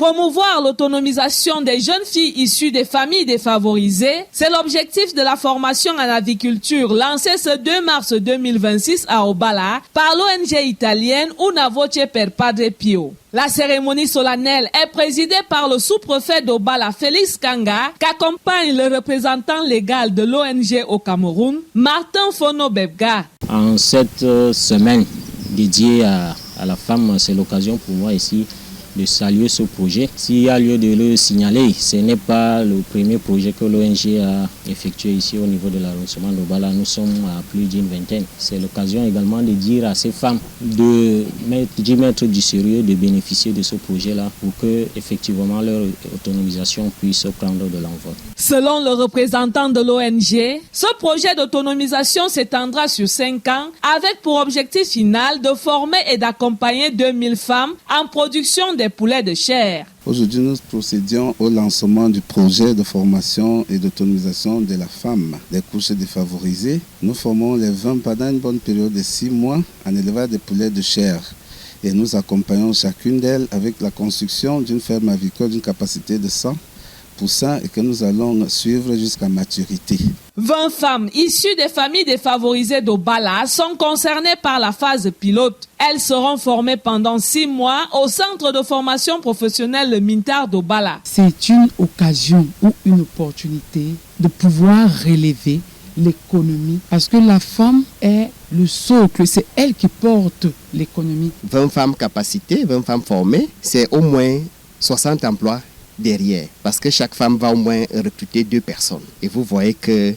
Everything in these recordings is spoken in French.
Promouvoir l'autonomisation des jeunes filles issues des familles défavorisées, c'est l'objectif de la formation en aviculture lancée ce 2 mars 2026 à Obala par l'ONG italienne Una Voce per Padre Pio. La cérémonie solennelle est présidée par le sous-préfet d'Obala, Félix Kanga, qu'accompagne le représentant légal de l'ONG au Cameroun, Martin Fono Bebga. En cette semaine dédiée à la femme, c'est l'occasion pour moi ici de saluer ce projet. S'il y a lieu de le signaler, ce n'est pas le premier projet que l'ONG a effectué ici au niveau de l'arrondissement d'Obala. Nous sommes à plus d'une vingtaine. C'est l'occasion également de dire à ces femmes d'y mettre du sérieux, de bénéficier de ce projet-là pour que effectivement leur autonomisation puisse prendre de l'envol. Selon le représentant de l'ONG, ce projet d'autonomisation s'étendra sur 5 ans avec pour objectif final de former et d'accompagner 2000 femmes en production des poulets de chair. Aujourd'hui, nous procédions au lancement du projet de formation et d'autonomisation de la femme des couches défavorisées. Nous formons les 20 pendant une bonne période de 6 mois en élevage des poulets de chair. Et nous accompagnons chacune d'elles avec la construction d'une ferme avicole d'une capacité de 100% et que nous allons suivre jusqu'à maturité. 20 femmes issues des familles défavorisées d'Obala sont concernées par la phase pilote. Elles seront formées pendant 6 mois au centre de formation professionnelle Le Mintar d'Obala. C'est une occasion ou une opportunité de pouvoir relever l'économie parce que la femme est le socle, c'est elle qui porte l'économie. 20 femmes capacitées, 20 femmes formées, c'est au moins 60 emplois derrière, parce que chaque femme va au moins recruter 2 personnes. Et vous voyez que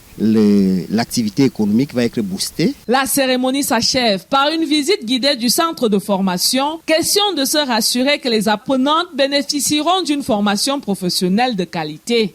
l'activité économique va être boostée. La cérémonie s'achève par une visite guidée du centre de formation. Question de se rassurer que les apprenantes bénéficieront d'une formation professionnelle de qualité.